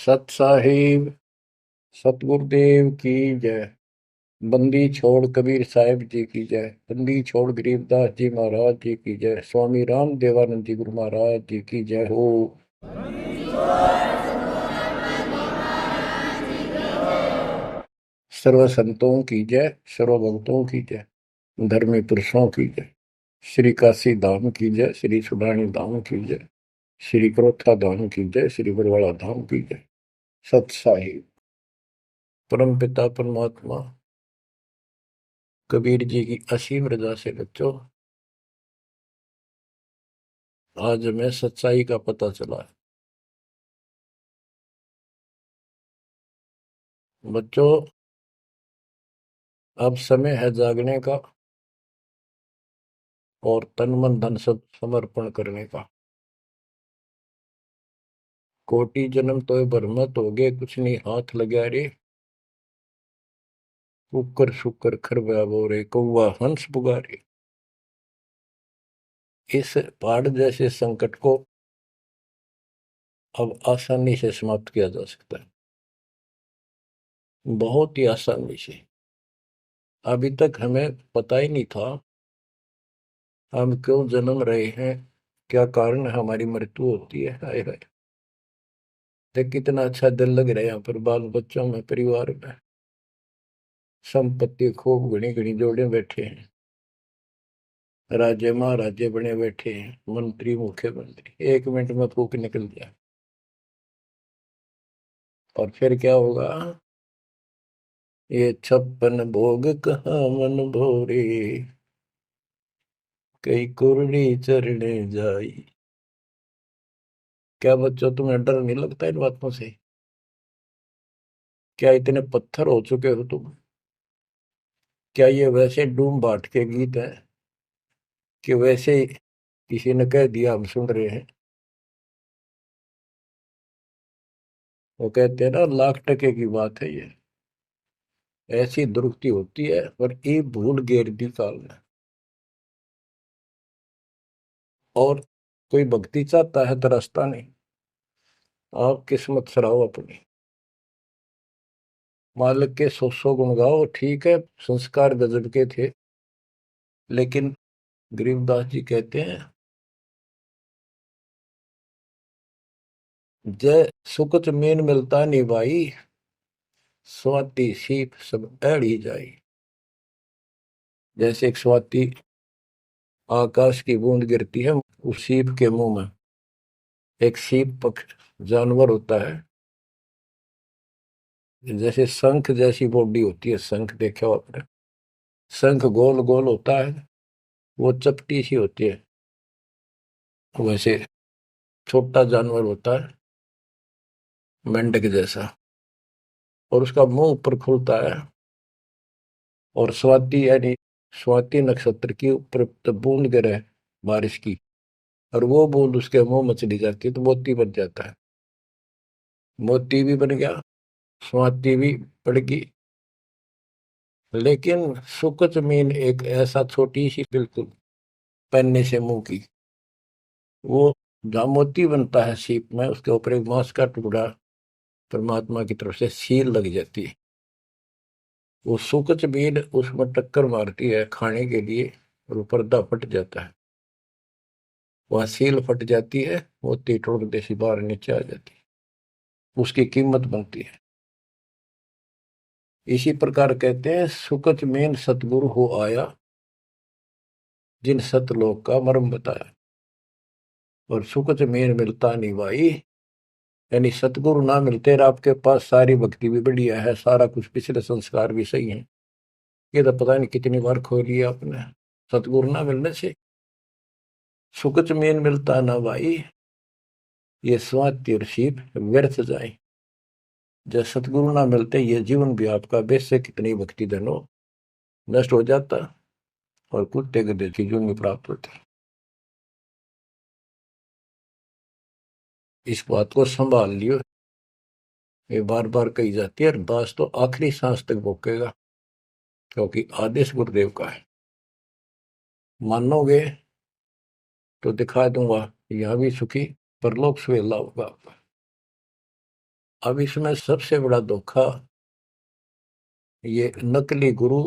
सत साहिब सतगुरुदेव की जय। बंदी छोड़ कबीर साहिब जी की जय। बंदी छोड़ गरीबदास जी महाराज जी की जय। स्वामी राम देवानंद जी गुरु महाराज जी की जय हो। सर्व संतों की जय, सर्व भक्तों की जय, धर्मी पुरुषों की जय। श्री काशी धाम की जय, श्री सुडानी धाम की जय, श्री क्रोथा धाम की जय, श्री बरवाड़ा धाम की जय। सत साहिब परम पिता परमात्मा कबीर जी की असीम रजा से बच्चों आज हमें सच्चाई का पता चला है। बच्चों अब समय है जागने का और तन मन धन सब समर्पण करने का। कोटि जन्म तो भरमत हो गए, कुछ नहीं हाथ लगा रे। कुकर शुकर खरबा बोरे, कौवा हंस पुगारे। इस पहाड़ जैसे संकट को अब आसानी से समाप्त किया जा सकता है, बहुत ही आसानी से। अभी तक हमें पता ही नहीं था हम क्यों जन्म रहे हैं, क्या कारण है हमारी मृत्यु होती है। हाय हाय, देख कितना अच्छा दिल लग रहा है यहाँ पर, बाल बच्चों में, परिवार में। संपत्ति खूब घनी घनी जोड़े बैठे हैं, राजे महाराजे बने बैठे हैं, मंत्री मुख्यमंत्री, 1 मिनट में फूक निकल जाए। और फिर क्या होगा? ये 56 भोग कहाँ मन भोरे, कई कुर्री चरणे जाई। क्या बच्चों तुम्हें डर नहीं लगता इन बातों से? क्या इतने पत्थर हो चुके हो तुम? क्या ये वैसे डूम बाट के गीत हैं कि वैसे ही किसी ने कह दिया हम सुन रहे हैं? वो कहते हैं ना, लाख टके की बात है ये। ऐसी दुरुक्ति होती है पर ये भूल गेर दी काल ने। और कोई भक्ति चाहता है तो रास्ता नहीं। आप किस्मत सराहो अपनी, मालिक के 100 गुण गाओ, ठीक है संस्कार गजब के थे। लेकिन गरीबदास जी कहते हैं, जय सुकुच मेन मिलता नहीं भाई, स्वाति सीप सब एड़ी जाई। जैसे एक स्वाति आकाश की बूंद गिरती है उस सीप के मुंह में। एक सीप पक्ष जानवर होता है, जैसे शंख जैसी बॉडी होती है। शंख देखा हो आपने? शंख गोल गोल होता है, वो चपटी सी होती है। वैसे छोटा जानवर होता है, मेंढक जैसा, और उसका मुंह ऊपर खुलता है। और स्वाति यानी स्वाति नक्षत्र की ऊपर जब बूंद गिरे बारिश की, और वो बूंद उसके मुंह में चली जाती है तो मोती बन जाता है। मोती भी बन गया, स्वाति भी पड़ गई। लेकिन सुकच मीन एक ऐसा छोटी सी, बिल्कुल पन्ने से मुंह की, वो जहाँ मोती बनता है सीप में, उसके ऊपर एक मांस का टुकड़ा परमात्मा की तरफ से सील लग जाती है। वो सुकच मीन उसमें टक्कर मारती है खाने के लिए, और वो पर्दा फट जाता है। वह सील फट जाती है, मोती टुकड़े से बाहर नीचे आ जाती है, उसकी कीमत बनती है। इसी प्रकार कहते हैं, सुकच मेन सतगुरु हो आया, जिन सतलोक का मर्म बताया। और सुकच मेन मिलता नहीं भाई, यानी सतगुरु ना मिलते और आपके पास सारी भक्ति भी बढ़िया है, सारा कुछ पिछले संस्कार भी सही है, ये तो पता नहीं कितनी बार खो लिया आपने। सतगुरु ना मिलने से सुकच मेन मिलता ना भाई, ये स्वाति और सीप व्यर्थ जाए। जब सतगुरु ना मिलते ये जीवन भी आपका वैसे कितनी भक्ति धनो नष्ट हो जाता, और कुत्ते गधे की जून प्राप्त होती। इस बात को संभाल लियो, ये बार बार कही जाती है, और दास तो आखिरी सांस तक भोगेगा, क्योंकि आदेश गुरुदेव का है। मानोगे तो दिखा दूंगा, यहाँ भी सुखी परलोक सुहेला होगा आपका। अब इसमें सबसे बड़ा धोखा ये नकली गुरु,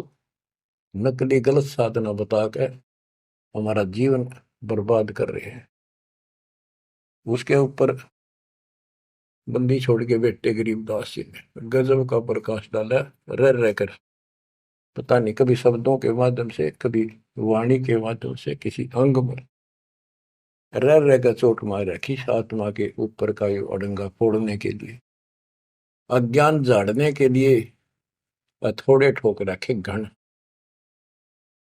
नकली गलत साधना बता के हमारा जीवन बर्बाद कर रहे हैं। उसके ऊपर बंदी छोड़ के बेटे गरीबदास जी ने गजब का प्रकाश डाला, रह रहकर। पता नहीं कभी शब्दों के माध्यम से, कभी वाणी के माध्यम से, किसी अंग में रह रहकर चोट मार रखी आत्मा के ऊपर का ये अड़ंगा फोड़ने के लिए, अज्ञान झाड़ने के लिए। थोड़े ठोक रखे घन,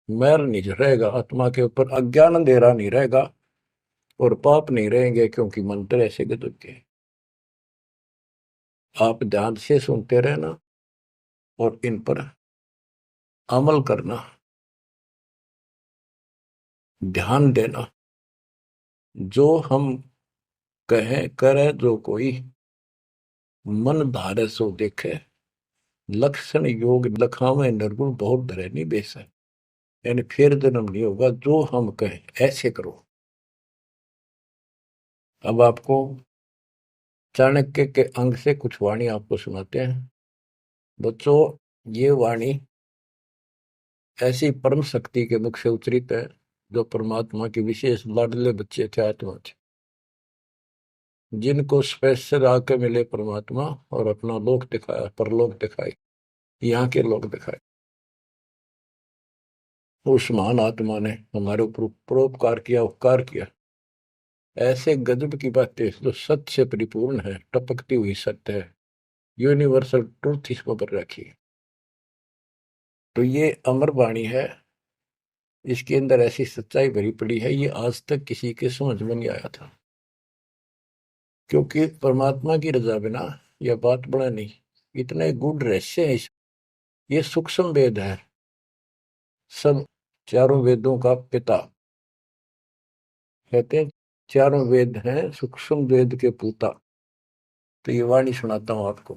मैल नहीं रहेगा आत्मा के ऊपर, अज्ञान अंधेरा नहीं रहेगा और पाप नहीं रहेंगे, क्योंकि मंत्र ऐसे गजब के। आप ध्यान से सुनते रहना और इन पर अमल करना, ध्यान देना। जो हम कहें करे जो कोई, मन धारे सो देखे, लक्षण योग लखावे निर्गुण बहुत धरे नहीं बेस है। यानी फिर जन्म नहीं होगा, जो हम कहें ऐसे करो। अब आपको चाणक्य के अंग से कुछ वाणी आपको सुनाते हैं। बच्चों, ये वाणी ऐसी परम शक्ति के मुख से उच्चरित है, जो परमात्मा के विशेष लाडले बच्चे थे, आत्मा थे, जिनको स्पेशल आके मिले परमात्मा और अपना लोक दिखाया, परलोक दिखाए, यहाँ के लोक दिखाए। उस महान आत्मा ने हमारे ऊपर परोपकार किया, उपकार किया। ऐसे गजब की बातें जो सत्य से परिपूर्ण है, टपकती हुई सत्य है, यूनिवर्सल ट्रूथ इसको पर रखी। तो ये अमर वाणी है, इसके अंदर ऐसी सच्चाई भरी पड़ी है, ये आज तक किसी के समझ में नहीं आया था। क्योंकि परमात्मा की रजा बिना यह बात बड़ा नहीं, इतने गूढ़ रहस्य है। ये सूक्ष्म वेद है, सब चारों वेदों का पिता कहते हैं, चारों वेद हैं सूक्ष्म वेद के पूता। तो ये वाणी सुनाता हूं आपको।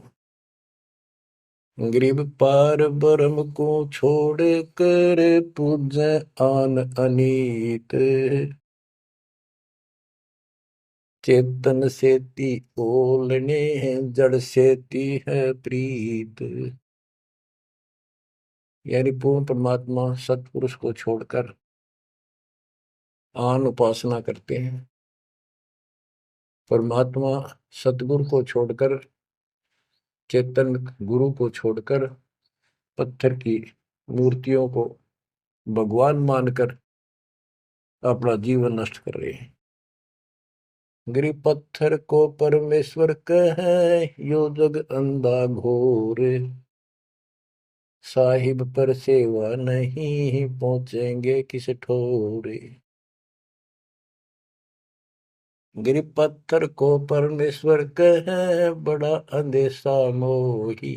गरीब पार ब्रह्म को छोड़ कर पूजे आन अनीत, चेतन सेती ओलने जड़ सेती है प्रीत। यानी पूर्ण परमात्मा सतपुरुष को छोड़कर आन उपासना करते हैं। परमात्मा सतगुरु को छोड़कर, चेतन गुरु को छोड़कर पत्थर की मूर्तियों को भगवान मानकर अपना जीवन नष्ट कर रहे हैं। गरीब पत्थर को परमेश्वर कहे, यो जग अंधा घोर, साहिब पर सेवा नहीं पहुंचेंगे किस ठोरे। गरीब पत्थर को परमेश्वर कहे, बड़ा अंदेशा मोही,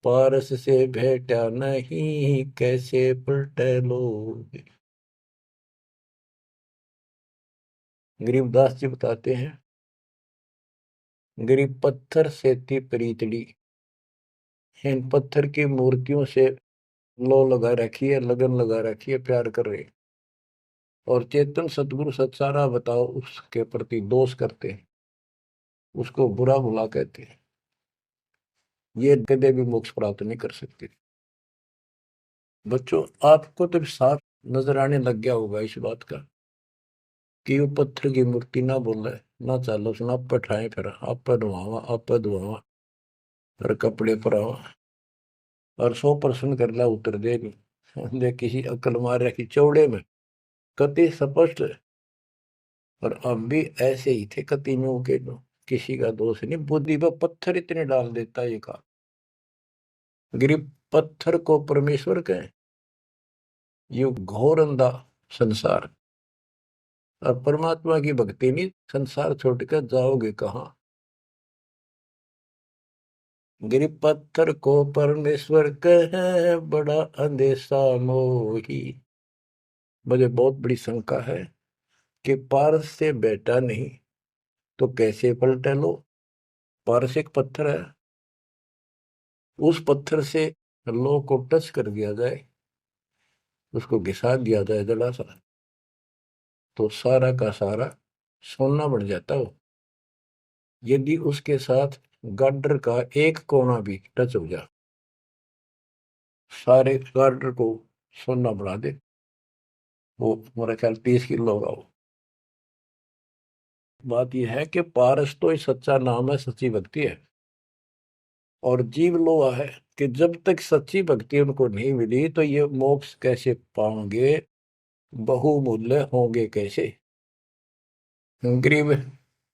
पारस से भेटा नहीं कैसे पलटे लोग। गरीबदास जी बताते हैं, गरीब पत्थर से थी प्रीतड़ी, इन पत्थर की मूर्तियों से लो लगा रखी है, लगन लगा रखी है, प्यार कर रहे। और चेतन सतगुरु सत्सारा बताओ उसके प्रति दोष करते हैं, उसको बुरा भुला कहते हैं। ये कदे भी मोक्ष प्राप्त नहीं कर सकते। बच्चों, आपको तो साफ नजर आने लग गया होगा इस बात का कि वो पत्थर की मूर्ति ना बोले, ना चालो सुना, आप पठाए, फिर आप धुआवा, आप धुआवा, फिर कपड़े पर आवा और 100% कर ला उतर दे नहीं। दे किसी अकल मार रखी चौड़े में, कति स्पष्ट। और अब भी ऐसे ही थे कतियों के, किसी का दोष नहीं, बुद्धि पर पत्थर इतने डाल देता ये का। गरीब पत्थर को परमेश्वर कहे, ये घोर अंधा संसार। और परमात्मा की भक्ति नहीं, संसार छोड़कर जाओगे कहाँ। गरीब पत्थर को परमेश्वर कहे, बड़ा अंदेशा मोही। मुझे बहुत बड़ी शंका है कि पारस से बेटा नहीं तो कैसे पलटे लो। पारस एक पत्थर है, उस पत्थर से लो को टच कर दिया जाए, उसको घिसा दिया जाए जरा सा, तो सारा का सारा सोना बन जाता हो। यदि उसके साथ गार्डर का एक कोना भी टच हो जाए, सारे गार्डर को सोना बना दे, वो मेरा ख्याल 30 किलो होगा वो। बात यह है कि पारस तो ही सच्चा नाम है, सच्ची भक्ति है। और जीव लोहा है कि जब तक सच्ची भक्ति उनको नहीं मिली तो ये मोक्ष कैसे पाएंगे, बहुमूल्य होंगे कैसे। गरीब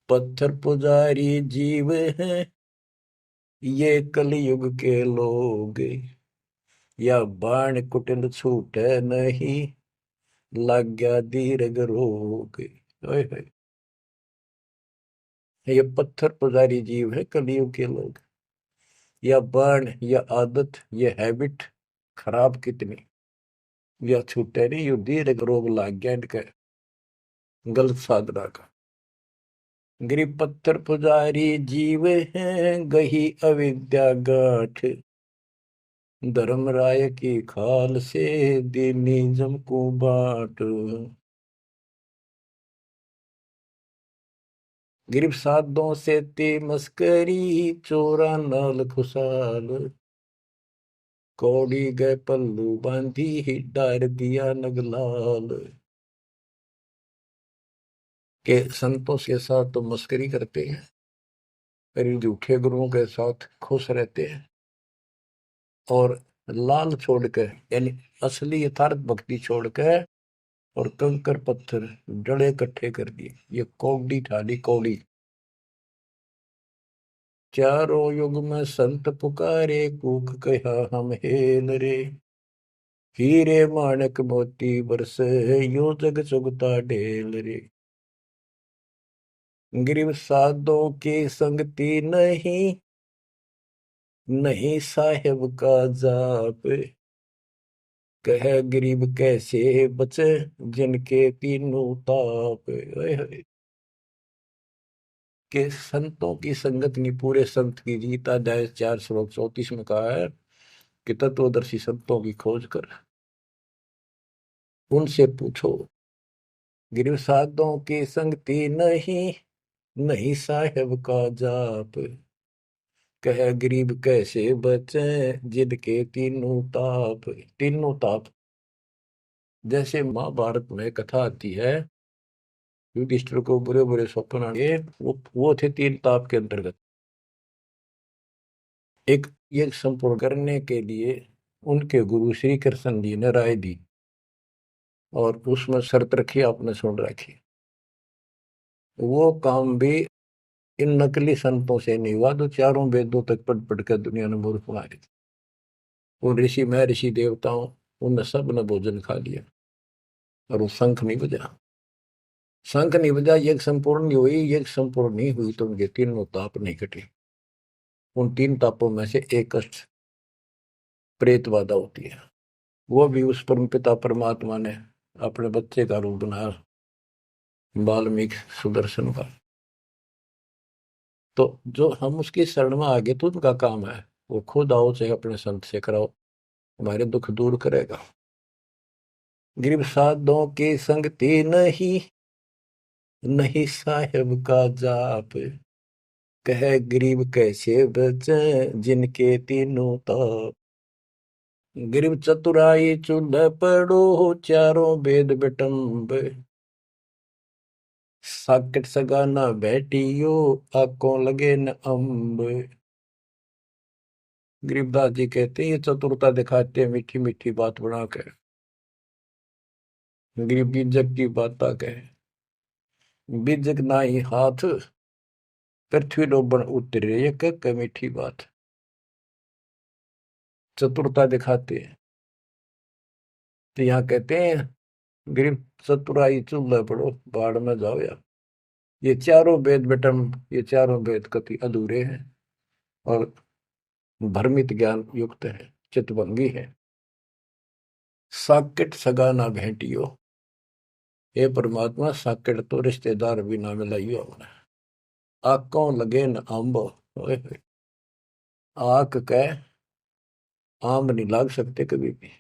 पत्थर पुजारी जीव हैं ये कलयुग के लोग, या बाण कुटिल छूटे नहीं, लग गया दीर्घ रोग। ओए होए, ये पत्थर पुजारी जीव है कलयुग के लोग, या बाण या आदत, ये हैबिट खराब कितनी, या छूटे नहीं, यू दीर्घ रोग लग गया इनके गलत साधना का। गरीब पत्थर पुजारी जीव हैं गही अविद्या गाठ, धर्मराय की खाल से दीनिज्म को बाट। गिरब साधों से ते मस्करी, चोरा नाल खुशाल, कौड़ी गए पल्लू बांधी ही डार दिया नगलाल। के संतों के साथ तो मस्करी करते हैं, पर झूठे गुरुओं के साथ खुश रहते हैं, और लाल छोड़कर यानी असली यथार्थ भक्ति छोड़कर और कंकर पत्थर डले इकट्ठे कर दिए, ये कौड़ी ठाली कौड़ी। चारों युग में संत पुकारे, कूक कहा हम हेल रे, हीरे माणक मोती बरसे, यो जग चुगता ढेल रे। गिरव साधों की संगति नहीं, नहीं साहेब का जाप, कह गरीब कैसे बचे, जिनके तीनों ताप। ओए होए, के संतों की संगत नहीं, पूरे संत की जीत। अध्याय 4 श्लोक 34 में कहा है कि तत्वदर्शी संतों की खोज कर उनसे पूछो। गिरव साधों की संगति नहीं, नहीं साहेब का जाप, कह गरीब कैसे बचे, जिनके तीनों ताप। तीनों ताप, जैसे महाभारत में कथा आती है, युधिष्ठिर को बुरे बुरे स्वप्न आए, वो थे 3 ताप के अंतर्गत। एक ये संपूर्ण करने के लिए उनके गुरु श्री कृष्ण जी ने राय दी, और उसमें शर्त रखी, आपने सुन रखी। वो काम भी इन नकली संतों से नहीं हुआ, तो चारों वेदों तक पढ़ पढ़ कर दुनिया ने मूर्ख मारे थे। उन ऋषि में ऋषि देवताओं, उन सब ने भोजन खा लिया, और वो शंख नहीं बजा। शंख नहीं बजा, यज्ञ संपूर्ण नहीं हुई, यज्ञ संपूर्ण नहीं हुई तो उनके तीनों ताप नहीं कटे। उन 3 तापों में से एक कष्ट प्रेत बाधा होती है, वो भी उस परम पिता परमात्मा ने अपने बच्चे का रूप बनाया, वाल्मीकि सुदर्शन का। तो जो हम उसकी शरण में आगे तो उनका काम है, वो खुद आओ चाहे अपने संत से कराओ, हमारे दुख दूर करेगा। गिरब साधों की संगति नहीं, नहीं साहेब का जाप, कह गरीब कैसे बचे, जिनके तीनों ताप। गिरब चतुराई चूल्ह पड़ो, चारों वेद बिटम्ब, साकट सगाना बैठियो, आंखों लगे न अम्ब। गरीबदास जी कहते हैं ये चतुरता दिखाते हैं, मीठी मीठी बात बना कर, गरीब बीजक की बात कहे, बीजक ना ही हाथ, पृथ्वी डोबन उतरे, ये कह मीठी बात। चतुरता दिखाते हैं, तो यहाँ कहते हैं गरीब चतुराई चूल्हा पड़ो, बाढ़ में जाओ यार। ये चारों वेद बेटम, ये चारों वेद कति अधूरे हैं और भ्रमित ज्ञान युक्त है, चितभंगी है। साकेट सगा ना भेंटियो, हे परमात्मा साकेट तो रिश्तेदार भी ना मिलाइयो हमने। आंखों लगे न आंब, ओए होए, आंख कह आम नहीं लाग सकते कभी भी,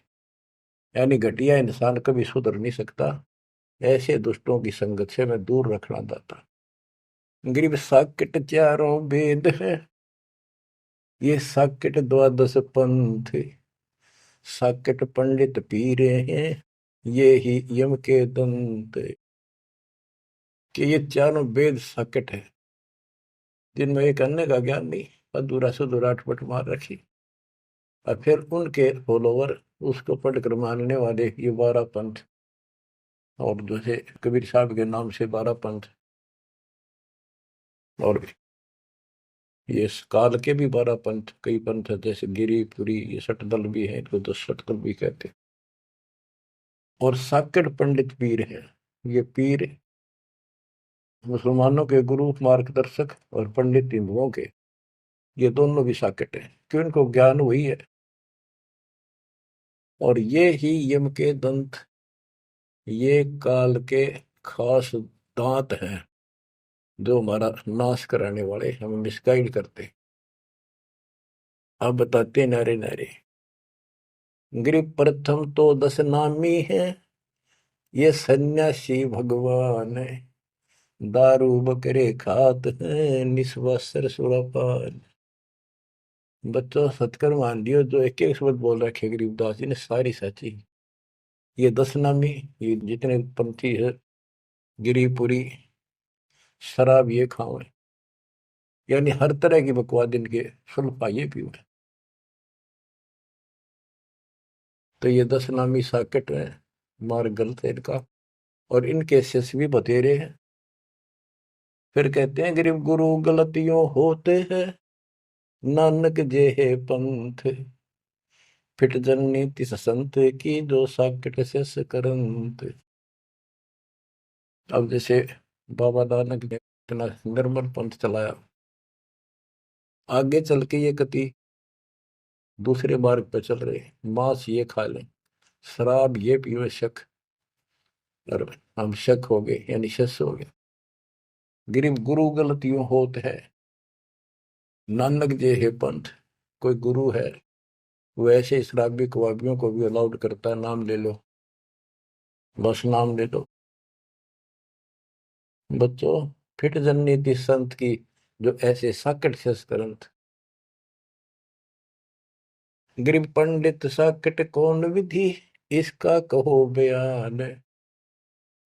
यानी घटिया इंसान कभी सुधर नहीं सकता। ऐसे दुष्टों की संगत से मैं दूर रखना चाहता। गरीब साकेट चारों वेद है, ये साकेट द्वादश पंथ, साकेट पंडित पीरे हैं, ये ही यम के दंत। कि ये चारों वेद साकेट है, जिनमें एक अन्य का ज्ञान नहीं, अधूरा सुधूरा अटपट मार रखी। और फिर उनके फॉलोवर उसको पढ़कर मानने वाले ये 12 पंथ, और जैसे कबीर साहब के नाम से 12 पंथ, और ये काल के भी 12 पंथ, कई पंथ है, जैसे गिरिपुरी, ये सटदल भी है, इनको 10 सटदल भी कहते हैं। और साकेट पंडित पीर है, ये पीर मुसलमानों के गुरु मार्गदर्शक और पंडित हिंदुओं के, ये दोनों भी साकेट है, क्यों इनको ज्ञान वही है। और ये ही यम के दंत, ये काल के खास दांत हैं, जो हमारा नाश कराने वाले, हमें मिसगाइड करते। अब बताते नारे नारे। गिरि प्रथम तो 10 नामी है, ये सन्यासी भगवान है, दारू बकरे खात है, निस्वासर सुरापान। बच्चों सत्कर मान लियो, जो एक एक शब्द बोल रखे गरीबदास जी ने सारी सच्ची। ये 10 नामी, ये जितने पंथी है, गिरिपुरी, शराब ये खाओ, यानी हर तरह की बकवाद इनके सुन पाइए पीओ। तो ये 10 नामी साकेट है, मार्ग गलत है इनका, और इनके शिष्य भी बतेरे हैं। फिर कहते हैं गरीब गुरु गलतियों होते हैं, नानक जे है पंथ, फिट जननी तिस संत की, जो साकेट शिष्य करंत। अब जैसे बाबा नानक ने इतना निर्मल पंथ चलाया, आगे चल के ये कति दूसरे मार्ग पर चल रहे, मांस ये खा लें, शराब ये पियो शक, और हम शक हो गए, यानी शस हो गए। गरीब गुरु गलतियों होत है, नानक जे है पंथ। कोई गुरु है, वो ऐसे शराबी कबाबियों को भी अलाउड करता है, नाम ले लो, बस नाम ले लो। बच्चों फिट जननीति संत की, जो ऐसे साकट शस करंत। गरीब पंडित साकट कौन विधि, इसका कहो बयान,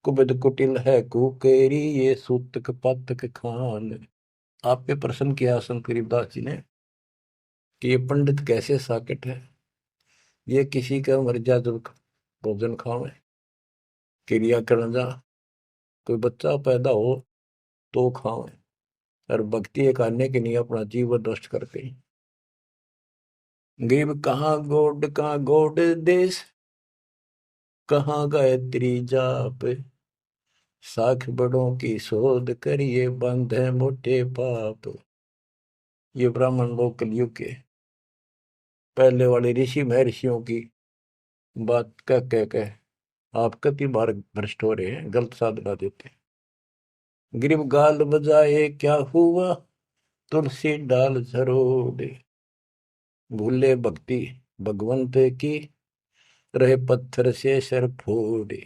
कुबद कुटिल है कुकेरी, ये सूतक पातक खान। आप पे प्रश्न किया संत गरीबदास जी ने कि ये पंडित कैसे साकेट है, ये किसी का मर्यादा भोजन खावे, क्रिया करना जा, कोई बच्चा पैदा हो तो खावे, और भक्ति करने के लिए अपना जीवन नष्ट करते हैं। गरीब कहाँ गोड देश, कहाँ गायत्री जाप, साख बड़ों की शोध करिए, बंधे मोटे पाप। ये ब्राह्मण लोग कलयुग के पहले वाले ऋषि महर्षियों की बात कह आप कति बार भ्रष्ट हो रहे हैं, गलत साधना देते हैं। गिरिब गाल बजाए क्या हुआ, तुलसी डाल झरोड़े, भूले भक्ति भगवंत की, रहे पत्थर से सर फोड़े।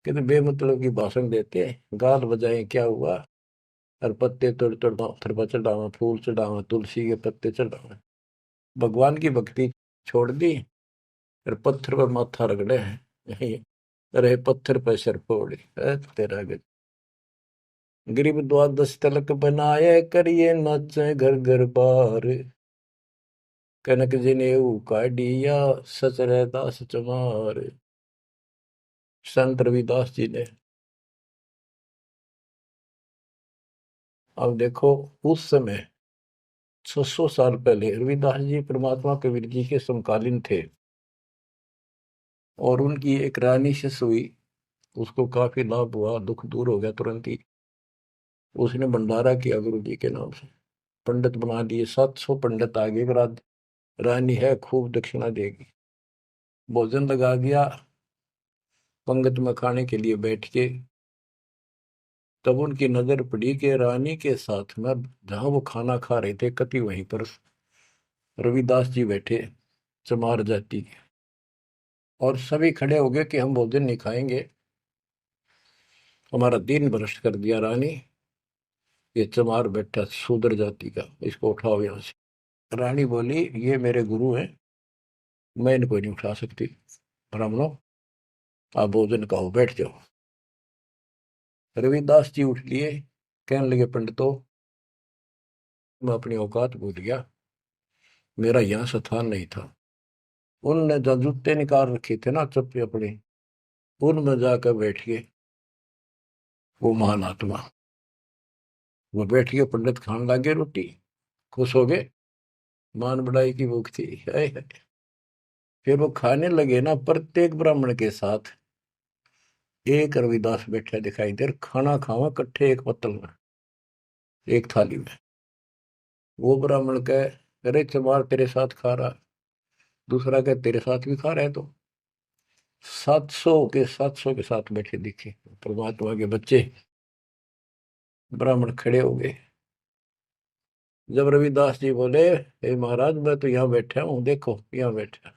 कितने बेमतलब की भाषण देते हैं, गाल बजाए क्या हुआ, और पत्ते तोड़ तोड़ पत्थर पर चढ़ावा, फूल चढ़ावा, तुलसी के पत्ते चढ़ावा, भगवान की भक्ति छोड़ दी, और पत्थर पर माथा रगड़े हैं, रहे पत्थर पर सर फोड़े। तेरा गज गरीब द्वादश तलक बनाए, करिए नाचे घर घर बार, कनक जनेऊ काढ़िया, सच रहदास चमार। संत रविदास जी ने, अब देखो उस समय 600 साल पहले रविदास जी परमात्मा कबीर जी के समकालीन थे, और उनकी एक रानी शिष्य हुई, उसको काफी लाभ हुआ, दुख दूर हो गया तुरंत ही। उसने भंडारा किया गुरु जी के नाम से, पंडित बना दिए, 700 पंडित आगे, रानी है खूब दक्षिणा देगी। भोजन लगा दिया, पंगत में खाने के लिए बैठ के, तब उनकी नजर पड़ी कि रानी के साथ में जहां वो खाना खा रहे थे, कति वहीं पर रविदास जी बैठे, चमार जाति के। और सभी खड़े हो गए कि हम भोजन नहीं खाएंगे, हमारा दिन भ्रष्ट कर दिया रानी। ये चमार बैठा शूद्र जाति का, इसको उठाओ यहां से। रानी बोली ये मेरे गुरु हैं, मैं इनको नहीं उठा सकती। ब्राह्मणों आप भोजन कहो, बैठ जाओ। रविदास जी उठ लिए, कहने लगे पंडितों मैं अपनी औकात भूल गया, मेरा यहाँ स्थान नहीं था। उनने जो जूते निकाल रखे थे ना चप्पे अपने, उनमें जाकर बैठ गए वो महान आत्मा। वो बैठ गए, पंडित खाने लगे रोटी, खुश हो गए, मान बढ़ाई की भूख थी। हाय हाय। फिर वो खाने लगे ना, प्रत्येक ब्राह्मण के साथ एक रविदास बैठा दिखाई दे, खाना खावा इकट्ठे एक पत्तल में, एक थाली में। वो ब्राह्मण कहे अरे चमार तेरे साथ खा रहा, दूसरा कहे तेरे साथ भी खा रहा है। तो 700 के साथ बैठे दिखे परमात्मा के बच्चे। ब्राह्मण खड़े हो गए। जब रविदास जी बोले हे महाराज मैं तो यहाँ बैठा हूँ, देखो यहाँ बैठा,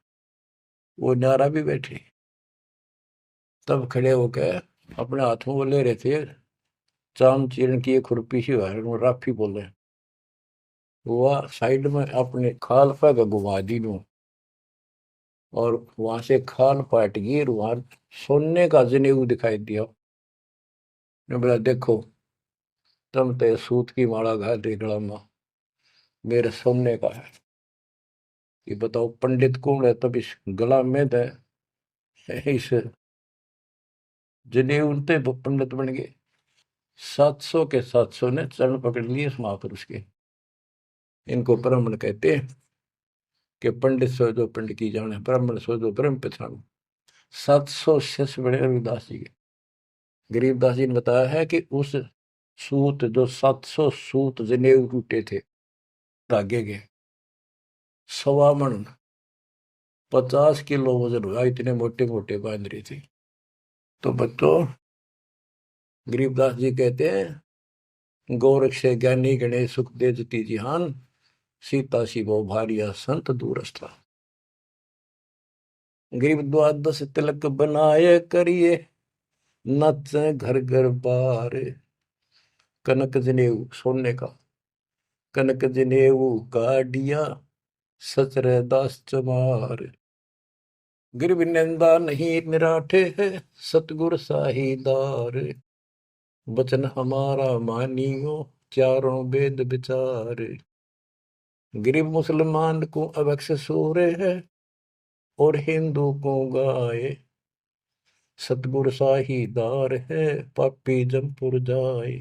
वो नारा भी बैठे। तब खड़े होकर अपने हाथ में वो ले रहे थे चाम चीरण की एक खुरपी सी राफी बोले, वो साइड में अपने खाल पर घुमा दी नू, और वहां से खाल पाट गई, वहां सोने का जनेऊ दिखाई दिया। ने बोला देखो तुम तो सूत की माला घाल रही गला में, मेरे सोने का है। ये बताओ पंडित कौन है, तब इस गला में दे इस जनेऊ उनते पंडित बन गए। 700 ने चरण पकड़ लिए इस महापुरुष के। इनको ब्राह्मण कहते हैं कि पंडित सो जो पंडित की जाने, ब्राह्मण सो जो ब्रह्म पहचानो। 700 शिष्य बड़े रविदास जी के। गरीबदास जी ने बताया है कि उस सूत जो 700 सूत जनेऊ टूटे थे धागे के, 1.25 मन 50 किलो वजन हुआ, इतने मोटे मोटे बांध रही थी। तो बच्चों गरीबदास जी कहते हैं गोरख से ज्ञानी गणेश सुख दे जती जिहान, सीता शिवो भारिया संत दूरस्था। गरीब द्वादश तिलक बनाए करिए, नच घर घर बार। कनक जनेऊ सोने का, कनक जनेऊ काडिया, सचर दास चमार। गिरव निंदा नहीं निराठे है, सतगुर साहीदार। वचन हमारा मानियो, चारों वेद विचार। गरीब मुसलमान को अवक्ष सूरे है, और हिंदू को गाए। सतगुर साहीदार है, पापी जमपुर जाए।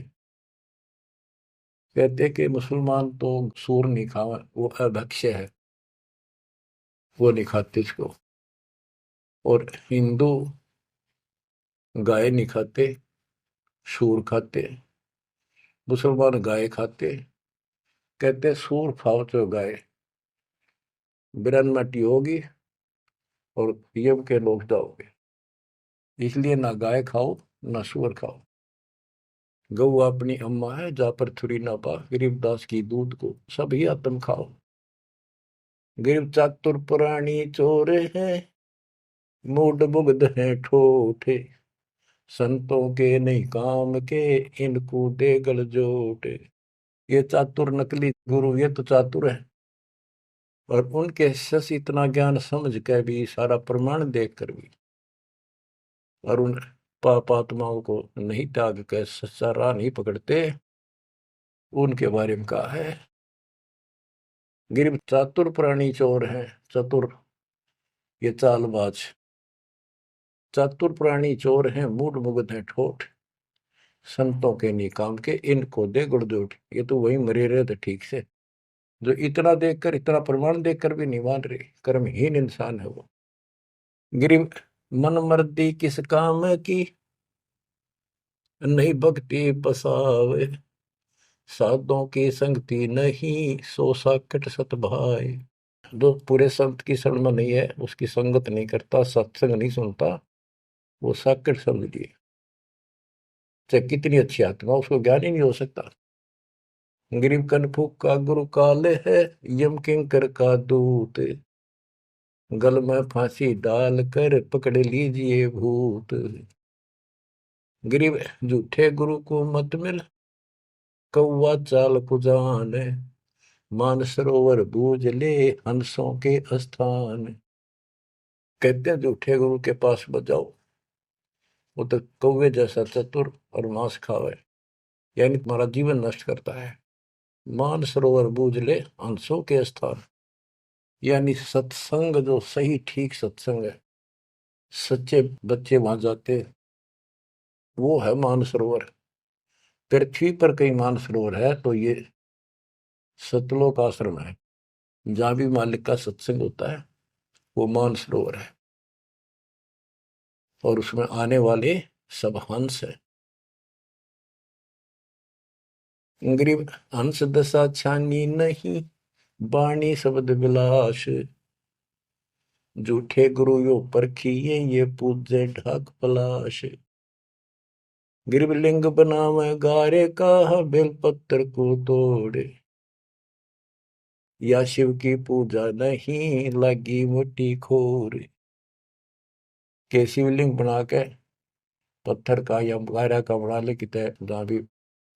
कहते कि मुसलमान तो सूर नहीं खावा, वो अभक्ष्य है, वो नहीं खाते इसको। और हिंदू गाय नहीं खाते, सूर खाते। मुसलमान गाय खाते। कहते सूर खाओ तो गाय बिरन मटी होगी और यम के लोग जाओगे, इसलिए ना गाय खाओ ना सूअर खाओ। गऊ अपनी अम्मा है, जा पर थुरी ना पा, गरीबदास की दूध को सभी आत्म खाओ। गरीब चातुर पुरानी चोर है, मूड मुग्ध है ठोठे। संतों के नहीं काम के, इनको दे गल जोटे। ये चातुर नकली गुरु ये तो चातुर है, और उनके शिष्य इतना ज्ञान समझ के भी, सारा प्रमाण देख कर भी, और उन पाप आत्माओं को नहीं त्याग कर सच्चा राह नहीं पकड़ते। उनके बारे में कहा है गिर चातुर प्राणी चोर है। चतुर ये चालबाज, चातुर प्राणी चोर हैं, मूड मुग्ध है ठोठ। संतों के नहीं काम के, इनको दे गुड़जोट। ये तो वही मरे रहे थे ठीक से, जो इतना देखकर, इतना प्रमाण देखकर भी नहीं मान रहे, कर्महीन इंसान है वो। गिरी मन मर्दी किस काम की, नहीं भक्ति बसावे। साधों की संगति नहीं, सो साकट सत भाई। जो पूरे संत की शरण में नहीं है, उसकी संगत नहीं करता, सत्संग नहीं सुनता, वो साकट समझिए। चाहे कितनी अच्छी आत्मा, उसको ज्ञान ही नहीं हो सकता। गरीब कनफूक का गुरु काले है, यम किंकर का दूत। गल में फांसी डाल कर पकड़ लीजिए भूत। गरीब झूठे गुरु को मत मिल, कौवा चाल कुजान, मानसरोवर बूझ ले हंसों के स्थान। कहते हैं झूठे गुरु के पास बजाओ, वो तो कौवे जैसा चतुर और मांस खावे, यानी तुम्हारा जीवन नष्ट करता है। मानसरोवर बूझ ले हंसों के स्थान, यानी सत्संग जो सही ठीक सत्संग है, सच्चे बच्चे वहां जाते, वो है मानसरोवर। पृथ्वी पर कई मानसरोवर है, तो ये सतलोक आश्रम है, जहां भी मालिक का सत्संग होता है, वो मानसरोवर है। और उसमें आने वाले सब हंस है। गरीब हंस दशा छानी नहीं, बाणी शब्द विलास। झूठे गुरु यो परखिए, ये पूजे ढाक पलाश। गिरब लिंग बनावे गारे का, बेलपत्र को तोड़े। या शिव की पूजा नहीं, लगी मोटी खोर। के शिवलिंग बना के पत्थर का या गारा का बना ले, कितने जहां भी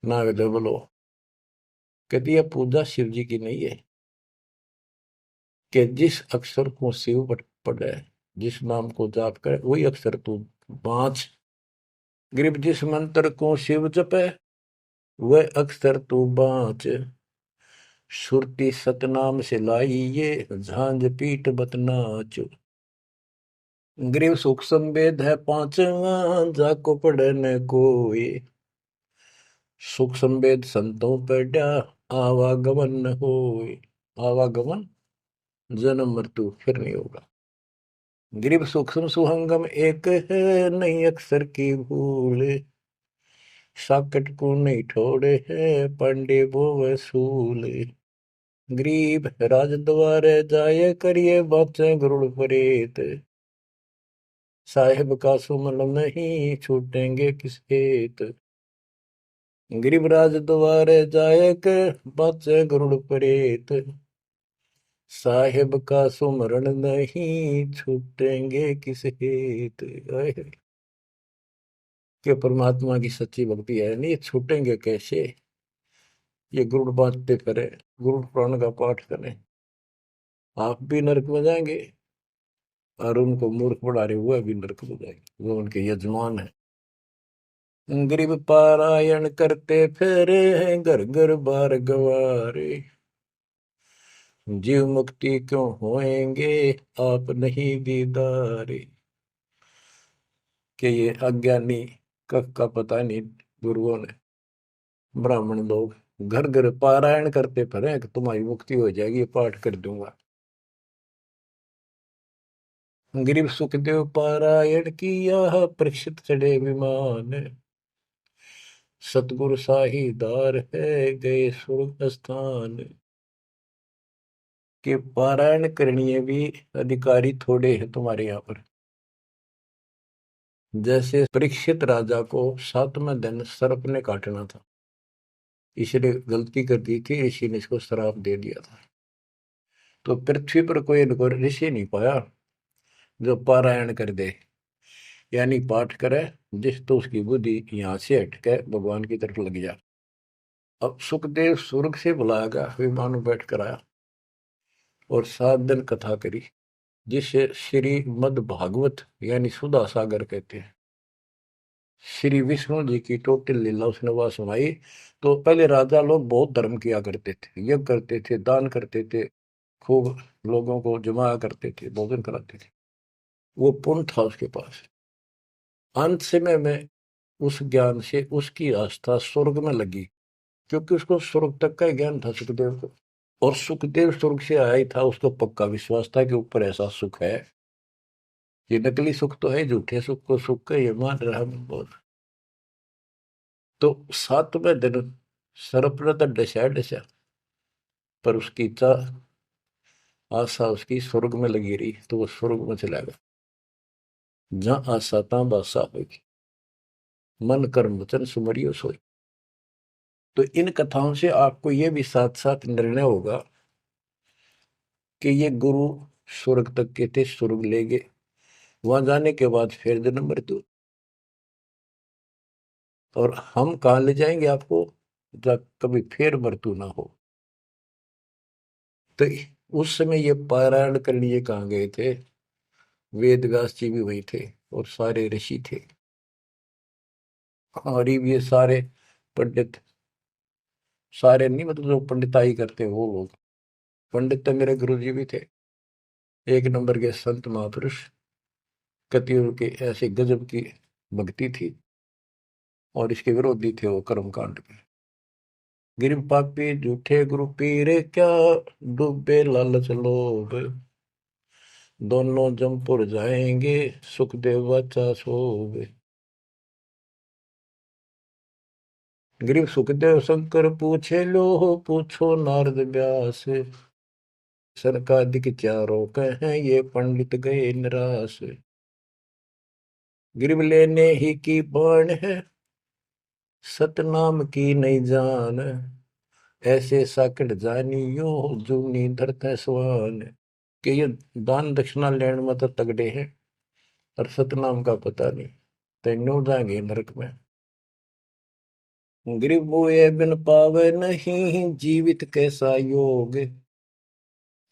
ना अवेलेबल हो, कहती है पूजा शिव जी की नहीं है। कि जिस अक्षर को शिव पढ़े, जिस नाम को जाप करे, वही अक्षर तू बाँच। ग्रीब जिस मंत्र को शिव जपे, वह अक्षर तू बाँच। सुरती सतनाम से लाई ये, झांझ पीठ बतनाच। ग्रीव सुख संवेद है पांचवा, जाको पढ़े न कोई। सुख संवेद संतों पढ़ा, आवागमन न होए। आवागमन जन्म मृत्यु फिर नहीं होगा। गिरिव सूक्ष्म सुहंगम एक है, नहीं अक्षर की भूल। साकट को नहीं ठोड़े है, पांडे वो वसूल। गरीब राज द्वारे जाए, करिए बातें गरुड़ परेत। साहेब का सुमन नहीं, छूटेंगे किस हेत। गरीब राज द्वारे जाए, कर बातें गरुड़ परेत। साहेब का सुमरण नहीं, छूटेंगे किस हेत। कि परमात्मा की सच्ची भक्ति है नहीं, छूटेंगे कैसे। ये गुरुड़ बांटते करें, गुरुड़ पुराण का पाठ करें, आप भी नरक में जाएंगे, और उनको मूर्ख बना रहे हुए भी नरक में जाएंगे, वो उनके यजमान है। गरीब पारायण करते फेरे हैं, घर घर बार गवारे। जीव मुक्ति क्यों होएंगे, आप नहीं दीदारे। कि ये अज्ञानी कख का पता नहीं, गुरुओं ने, ब्राह्मण लोग घर घर पारायण करते फिरे कि तुम्हारी मुक्ति हो जाएगी, पाठ कर दूंगा। गरीब सुखदेव पारायण किया, परीक्षित चढ़े विमान। सतगुरु साहीदार है, गए स्वर्ग स्थान। के पारायण करनी भी अधिकारी थोड़े हैं तुम्हारे यहाँ पर। जैसे परीक्षित राजा को 7वें दिन सर्प ने काटना था, इसलिए गलती कर दी थी, ऋषि ने इसको श्राप दे दिया था। तो पृथ्वी पर कोई इनको ऋषि नहीं पाया जो पारायण कर दे, यानी पाठ करे, जिस तो उसकी बुद्धि यहाँ से हटके भगवान की तरफ लग जा। अब सुखदेव स्वर्ग से बुलाया गया, विमान में बैठ कर आया और 7 दिन कथा करी, जिसे श्रीमद् भागवत यानी सुधा सागर कहते हैं। श्री विष्णु जी की टोटल लीला उसने वह सुनाई। तो पहले राजा लोग बहुत धर्म किया करते थे, यज्ञ करते थे, दान करते थे, खूब लोगों को जमाया करते थे, भोजन कराते थे, वो पुण्य था उसके पास। अंत समय में उस ज्ञान से उसकी आस्था स्वर्ग में लगी, क्योंकि उसको स्वर्ग तक का ज्ञान था सुखदेव को। और सुखदेव स्वर्ग से आया ही था, उसको पक्का विश्वास था कि ऊपर ऐसा सुख है। ये नकली सुख तो है, झूठे सुख को सुख का ये मान रहा बहुत। तो 7वें दिन सर्प ने तो डसा डसा, पर उसकी आशा उसकी स्वर्ग में लगी रही, तो वो स्वर्ग में चला गया। जहां आशा तहां बासा होगी, मन कर्म वचन सुमरियो सोई। तो इन कथाओं से आपको ये भी साथ साथ निर्णय होगा कि ये गुरु स्वर्ग तक के थे, स्वर्ग ले गए, वहां जाने के बाद फिर जन्म मृत्यु। और हम कहाँ ले जाएंगे आपको, जब कभी फिर मृत्यु ना हो। तो उस समय ये पारायण करने लिए कहाँ गए थे? वेद व्यास जी भी वही थे और सारे ऋषि थे, और ये सारे पंडित, सारे नहीं मतलब जो पंडिताई करते वो लोग। पंडित तो मेरे गुरु जी भी थे, एक नंबर के संत महापुरुष। कतियों की ऐसी गजब की भक्ति थी, और इसके विरोधी थे वो कर्म कांड के। गिर पापी झूठे गुरु पीरे क्या, डूबे लालच लोभ, दोनों जमपुर जाएंगे, सुखदेव वाचा सोवे। गिरीव सुखदेव शंकर पूछे लो, पूछो नारद व्यास, सरकादिक चारों कहें ये पंडित गए निराश। गिरीव लेने ही की बाण है, सतनाम की नहीं जान, ऐसे साकट जानियो, जूनी धरते स्वान। कि ये दान दक्षिणा लेने में तो तगड़े हैं, और सतनाम का पता नहीं, तेनों जाएंगे नरक में। गिरीव मोए बिन पावे नहीं, जीवित कैसा योग,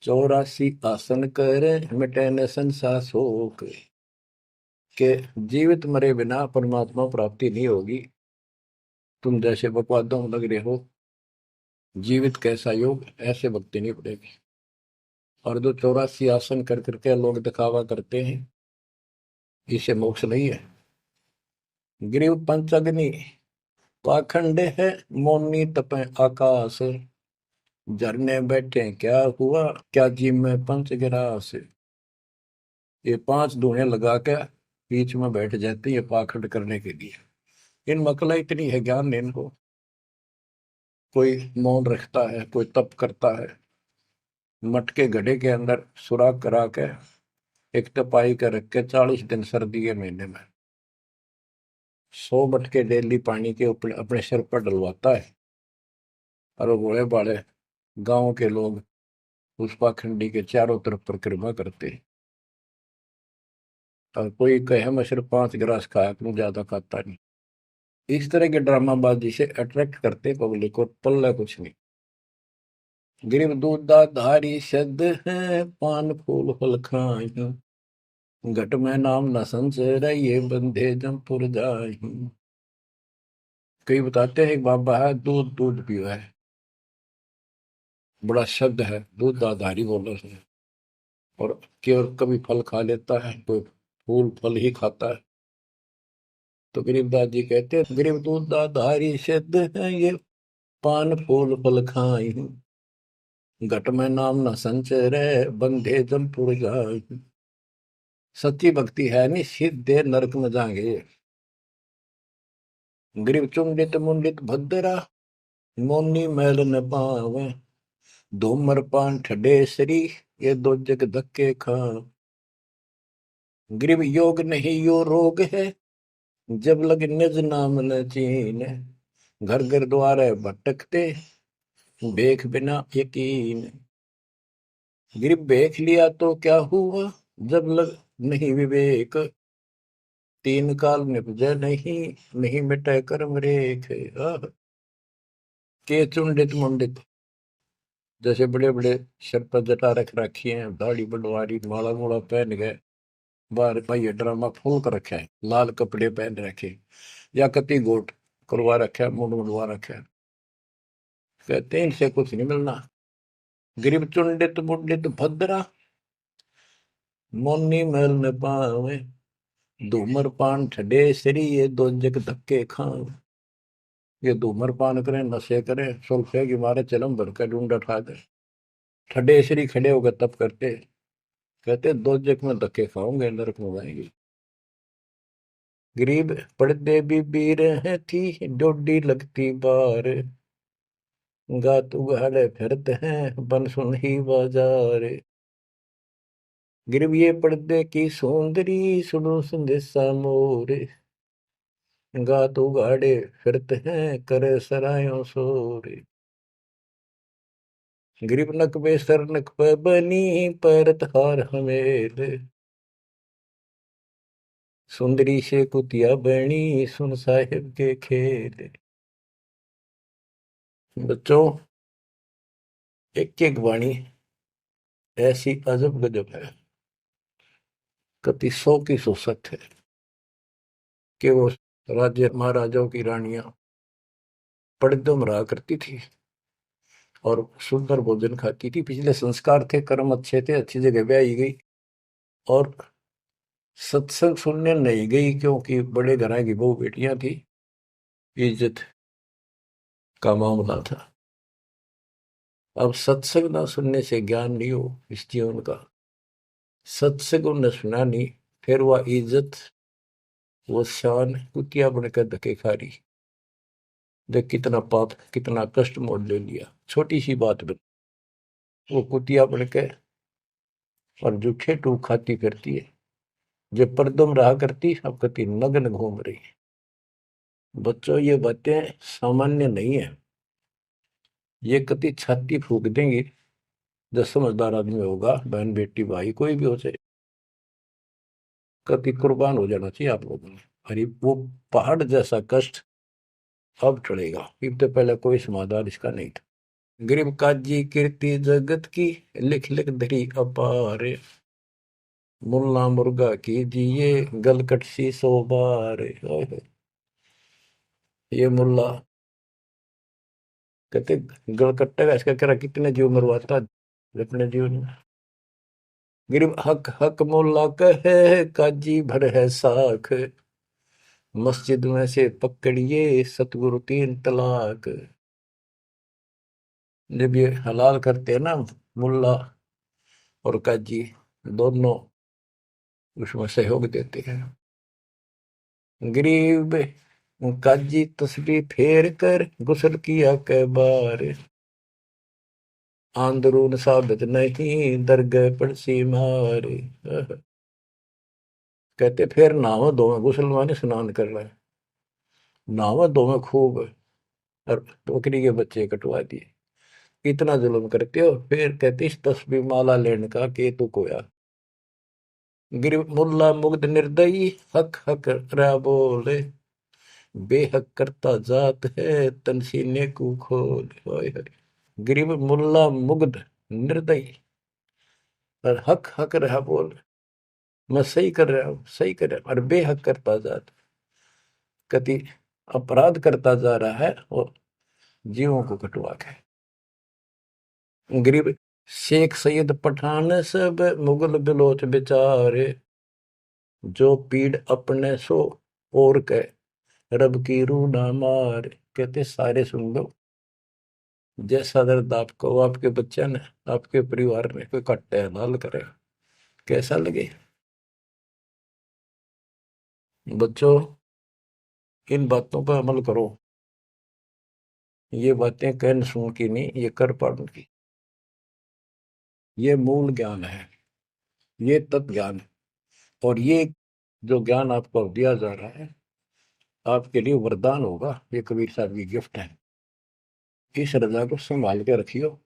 84 आसन करे, मिटे न संसार शोक। के जीवित मरे बिना परमात्मा प्राप्ति नहीं होगी। तुम जैसे बकवादों में लग रहे हो, जीवित कैसा योग, ऐसे भक्ति नहीं पड़ेगी। और जो 84 आसन कर करके लोग दिखावा करते हैं, इसे मोक्ष नहीं है। गिरीव पंचअग्नि पाखंड है, मौनी तपे आकाश, झरने बैठे क्या हुआ, क्या जी में पंच गिरास। ये 5 धुएं लगा के बीच में बैठ जाते हैं पाखंड करने के लिए। इन मकला इतनी है ज्ञान नहीं इनको। कोई मौन रखता है, कोई तप करता है, मटके घड़े के अंदर सुराख करा के एक तपाई कर रख के 40 दिन सर्दी के महीने में 100 मटके डेली पानी के ऊपर अपने सिर पर डलवाता है, और वो बड़े बड़े गांव के लोग उस पाखंडी के चारों तरफ परिक्रमा करते हैं। और कोई कहे मैं सिर्फ 5 गिलास खाया करूं, ज्यादा खाता नहीं। इस तरह के ड्रामाबाजी से अट्रैक्ट करते पब्लिक को, पल्ला कुछ नहीं। गिरिव दूधा धारी शब्द है, पान फूल फल खाई, घट में नाम न संचय, ये बंधे जमपुर जाई। कई बताते हैं एक बाबा है, दूध दूध पियो है, बड़ा शब्द है, दूध दाधारी बोलो से। और केवल कभी फल खा लेता है, कोई फूल फल ही खाता है। तो गरीबदास जी कहते हैं, गरीब दूध दाधारी शब्द है, ये पान फूल फल खाई, घट में नाम न संचय रहे, बंधे जमपुर जाई। सच्ची भक्ति है नहीं, सीधे नरक में जाएंगे। गरीब चुंडित मुंडित भद्रा, मोनी मैल न पावे, धूमर पान ठडेसरी, ये दो जग धक्के खा। गरीब योग नहीं यो रोग है, जब लग निज नाम न चीन, घर घर द्वारे भटकते, बेख बिना यकीन। गरीब बेख लिया तो क्या हुआ, जब लग नहीं विवेक, तीन काल निपजे नहीं, नहीं मिटे कर्म रेख। के चुंडित मुंडित, जैसे बड़े बड़े सर पर जटा रख रखी है, दाढ़ी बंडवारी, माला मोला पहन गए, बाहर भाई ड्रामा फूल कर रखा है, लाल कपड़े पहन रखे, या कति गोट करवा रखा है, मुंड मुंडवा रखा है। कहते हैं इनसे कुछ नहीं मिलना। गरीब चुंडित मुंडित भद्रा, मोनी मैल न पावे, धूमर पान ठडे सरी, ये दो जग धक्के खाओ। ये धूमर पान करें, नशे करें, सुल्फे की मारे चलम भर कर ढूंढ उठा दे, ठडे सरी खड़े होकर तप करते, कहते दो जग में धक्के खाओगे, नरक में जाएंगे। गरीब पड़ते भी बीर है थी, डोडी लगती बार, गात उगाड़े फिरते हैं, बन सुन ही बाजार। गरीब ये पर्दे की सौंदरी, सुनो संदेशा मोर, गात उगाड़े फिरते हैं, करे सरायों शोर। गरीब नक पे सर नक पे बनी, पैरत हार हमेल, सुंदरी से कुतिया बनी, सुन साहिब के खेल। बच्चों, एक एक वाणी ऐसी अजब गजब है, कति 100 की 100 सत्य है कि वो राज्य महाराजाओं की रानियां पर्दों में रहा करती थी और सुंदर भोजन खाती थी। पिछले संस्कार थे, कर्म अच्छे थे, अच्छी जगह ब्याही गई और सत्संग सुनने नहीं गई क्योंकि बड़े घरां की बहू बेटियां थी, इज्जत का मामला था। अब सत्संग ना सुनने से ज्ञान नहीं हो इस जीवन का, सत्संग उन्हें सुना नहीं, फिर वह इज्जत वो शान कुतिया बनकर धके खा रही। देख कितना पाप, कितना कष्ट मोल ले लिया छोटी सी बात बन, वो कुतिया बनके और जूठे टूक खाती फिरती है। जब पर्दम रहा करती अब कति नग्न घूम रही। बच्चों, ये बातें सामान्य नहीं है, ये कति छाती फूक देंगी। जो समझदार आदमी होगा, बहन बेटी भाई कोई भी हो जाए, कति कुर्बान हो जाना चाहिए आप लोगों ने। अरे वो पहाड़ जैसा कष्ट अब चढ़ेगा, इससे पहले कोई समाधान इसका नहीं था। गरीब काजी कीर्ति जगत की, लिख लिख धरी अपार, मुल्ला मुर्गा कीजिए गलकट सी 100 बार। ये मुल्ला कहते गलकट्टे का इसका कह कितने जीव मरवाता अपने जीवन में। गरीब हक हक मुल्ला कहे काजी भर है साख, मस्जिद में से पकड़िए सतगुरु 3 तलाक। जब ये हलाल करते हैं ना मुल्ला और काजी दोनों उसमें सहयोग देते हैं। गरीब काजी तस्बीह फेर कर गुस्ल किया कै बार, आंदरून साबित नहीं दरगह पड़सी मार। कहते फिर नहावा धोवे, गुस्ल माने स्नान कर रहा है, नहावा धोवे खूब और बकरी के बच्चे कटवा दिए। इतना जुल्म करते हो, फिर कहते इस तस्बीह माला लेने का के तू कोया। गिर मुल्ला मुग्ध निर्दयी हक हक रहा बोले, बेहक करता जात है तनसीने को खोल। गरीब मुल्ला मुग्ध निर्दयी और हक हक रहा बोल, मैं सही कर रहा हूं, सही कर रहा हूं, और बेहक करता जात, कति अपराध करता जा रहा है और जीवों को कटवा के। गरीब शेख सैयद पठान सब मुगल बिलोच बेचारे, जो पीड़ अपने सो और के रब की रूह ना मार। कहते सारे सुन लो, जैसा दर्द आपको आपके बच्चे ने आपके परिवार में कोई कट्टे हलाल करे कैसा लगे। बच्चों, इन बातों पर अमल करो, ये बातें कहन सुन की नहीं, ये कर पाड़न की। ये मूल ज्ञान है, ये तत्व ज्ञान है, और ये जो ज्ञान आपको दिया जा रहा है आपके लिए वरदान होगा। ये कबीर साहब की गिफ्ट है, इस रजा को संभाल के रखियो,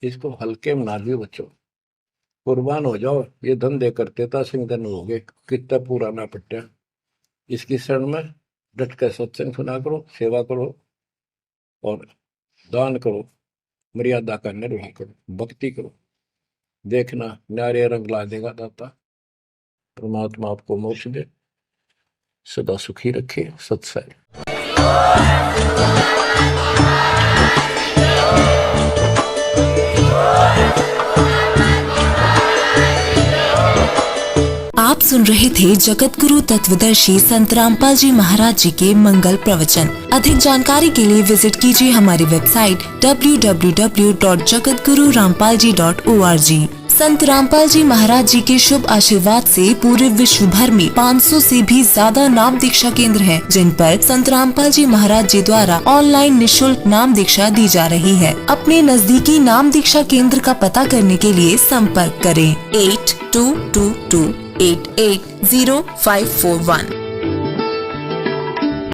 इसको हल्के में ना दियो बच्चों, कुर्बान हो जाओ। ये धंधे करते था सिंह धन हो गए, कितना पूरा ना पट्टा। इसकी शरण में डट कर सत्संग सुना करो, सेवा करो और दान करो, मर्यादा का निर्वाह करो, भक्ति करो। देखना न्यारे रंग ला देगा दाता। परमात्मा आपको मोक्ष दे, सदा सुखी रखे। सत्संग। आप सुन रहे थे जगत गुरु तत्वदर्शी संत रामपाल जी महाराज जी के मंगल प्रवचन। अधिक जानकारी के लिए विजिट कीजिए हमारी वेबसाइट www.jagatgururampalji.org। संत रामपाल जी महाराज जी के शुभ आशीर्वाद से पूरे विश्व भर में 500 से भी ज्यादा नाम दीक्षा केंद्र हैं, जिन पर संत रामपाल जी महाराज जी द्वारा ऑनलाइन निशुल्क नाम दीक्षा दी जा रही है। अपने नजदीकी नाम दीक्षा केंद्र का पता करने के लिए संपर्क करें 8222880541।